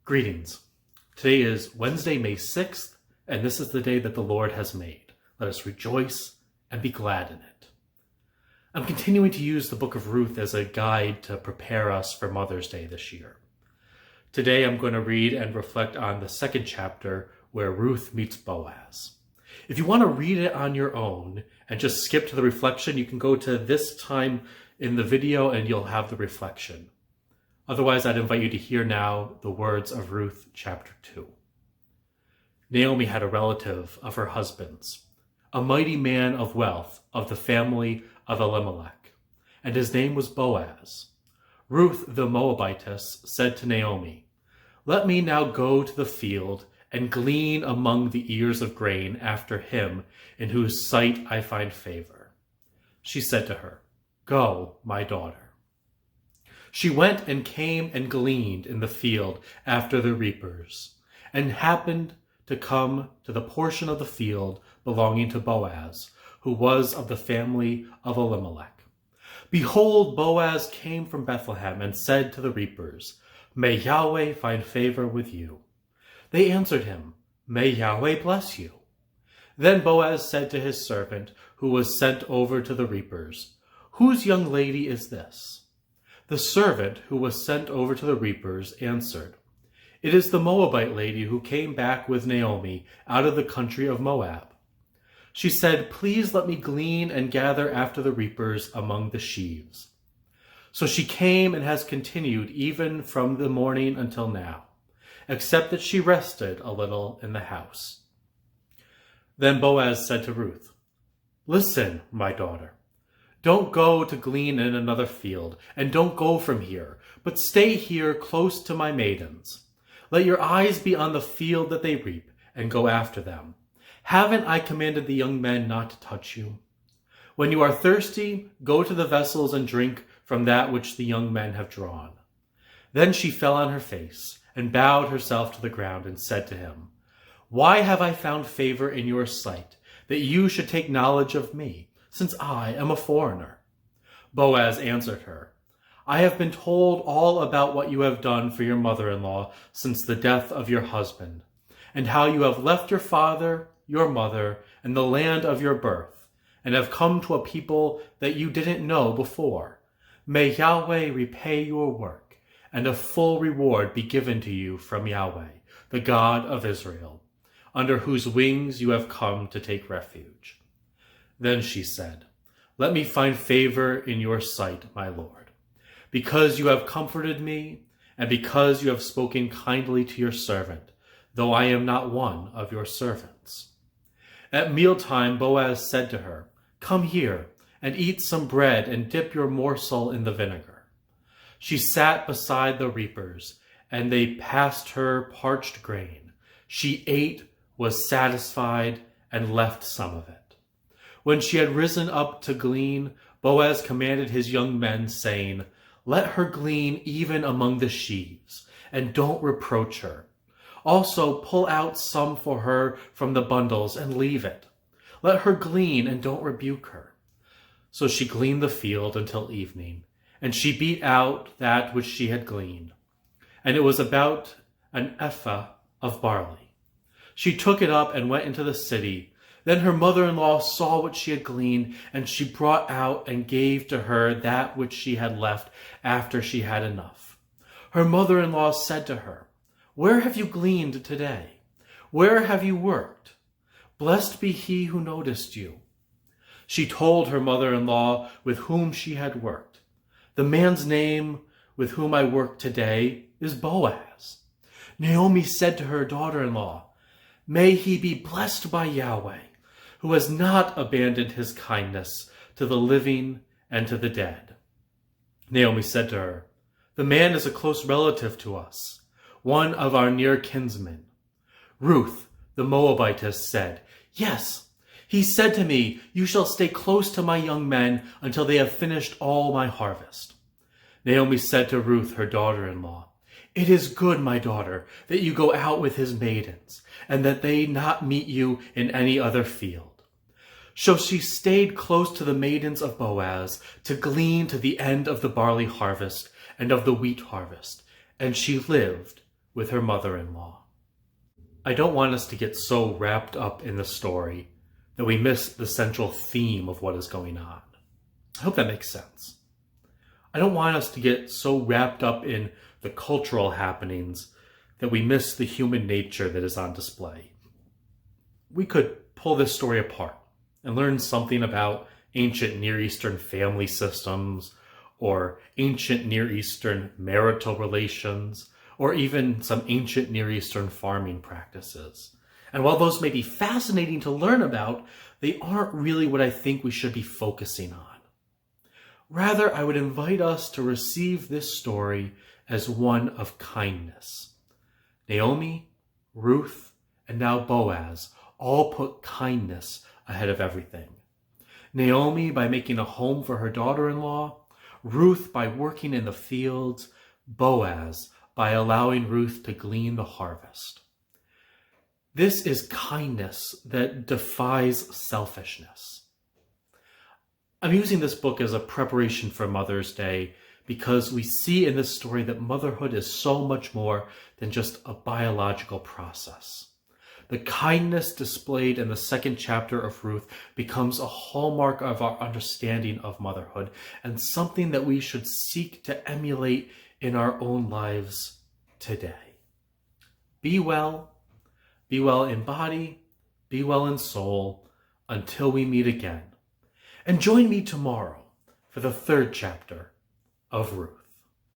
Greetings. Today is Wednesday, May 6th, and this is the day that the Lord has made. Let us rejoice and be glad in it. I'm continuing to use the book of Ruth as a guide to prepare us for Mother's Day this year. Today I'm going to read and reflect on the second chapter where Ruth meets Boaz. If you want to read it on your own and just skip to the reflection, you can go to this time in the video and you'll have the reflection. Otherwise, I'd invite you to hear now the words of Ruth Chapter 2. Naomi had a relative of her husband's, a mighty man of wealth of the family of Elimelech, and his name was Boaz. Ruth the Moabitess said to Naomi, "Let me now go to the field and glean among the ears of grain after him in whose sight I find favor." She said to her, "Go, my daughter." She went and came and gleaned in the field after the reapers, and happened to come to the portion of the field belonging to Boaz, who was of the family of Elimelech. Behold, Boaz came from Bethlehem and said to the reapers, "May Yahweh find favor with you." They answered him, "May Yahweh bless you." Then Boaz said to his servant, who was sent over to the reapers, "Whose young lady is this?" The servant who was sent over to the reapers answered, "It is the Moabite lady who came back with Naomi out of the country of Moab." She said, "Please let me glean and gather after the reapers among the sheaves." So she came and has continued even from the morning until now, except that she rested a little in the house. Then Boaz said to Ruth, "Listen, my daughter. Don't go to glean in another field, and don't go from here, but stay here close to my maidens. Let your eyes be on the field that they reap, and go after them. Haven't I commanded the young men not to touch you? When you are thirsty, go to the vessels and drink from that which the young men have drawn." Then she fell on her face, and bowed herself to the ground, and said to him, "Why have I found favor in your sight, that you should take knowledge of me, since I am a foreigner?" Boaz answered her, "I have been told all about what you have done for your mother-in-law since the death of your husband, and how you have left your father, your mother, and the land of your birth, and have come to a people that you didn't know before. May Yahweh repay your work, and a full reward be given to you from Yahweh, the God of Israel, under whose wings you have come to take refuge." Then she said, "Let me find favor in your sight, my Lord, because you have comforted me, and because you have spoken kindly to your servant, though I am not one of your servants." At mealtime, Boaz said to her, "Come here, and eat some bread, and dip your morsel in the vinegar." She sat beside the reapers, and they passed her parched grain. She ate, was satisfied, and left some of it. When she had risen up to glean, Boaz commanded his young men, saying, "Let her glean even among the sheaves, and don't reproach her. Also pull out some for her from the bundles and leave it. Let her glean and don't rebuke her." So she gleaned the field until evening, and she beat out that which she had gleaned, and it was about an ephah of barley. She took it up and went into the city. Then her mother-in-law saw what she had gleaned, and she brought out and gave to her that which she had left after she had enough. Her mother-in-law said to her, "Where have you gleaned today? Where have you worked? Blessed be he who noticed you." She told her mother-in-law with whom she had worked, "The man's name with whom I work today is Boaz." Naomi said to her daughter-in-law, "May he be blessed by Yahweh, who has not abandoned his kindness to the living and to the dead." Naomi said to her, "The man is a close relative to us, one of our near kinsmen." Ruth, the Moabitess, said, "Yes, he said to me, 'You shall stay close to my young men until they have finished all my harvest.'" Naomi said to Ruth, her daughter-in-law, "It is good, my daughter, that you go out with his maidens, and that they not meet you in any other field." So she stayed close to the maidens of Boaz to glean to the end of the barley harvest and of the wheat harvest, and she lived with her mother-in-law. I don't want us to get so wrapped up in the story that we miss the central theme of what is going on. I hope that makes sense. I don't want us to get so wrapped up in the cultural happenings that we miss the human nature that is on display. We could pull this story apart and learn something about ancient Near Eastern family systems, or ancient Near Eastern marital relations, or even some ancient Near Eastern farming practices. And while those may be fascinating to learn about, they aren't really what I think we should be focusing on. Rather, I would invite us to receive this story as one of kindness. Naomi, Ruth, and now Boaz all put kindness ahead of everything. Naomi by making a home for her daughter-in-law, Ruth by working in the fields, Boaz by allowing Ruth to glean the harvest. This is kindness that defies selfishness. I'm using this book as a preparation for Mother's Day because we see in this story that motherhood is so much more than just a biological process. The kindness displayed in the second chapter of Ruth becomes a hallmark of our understanding of motherhood and something that we should seek to emulate in our own lives today. Be well in body, be well in soul, until we meet again. And join me tomorrow for the third chapter of Ruth.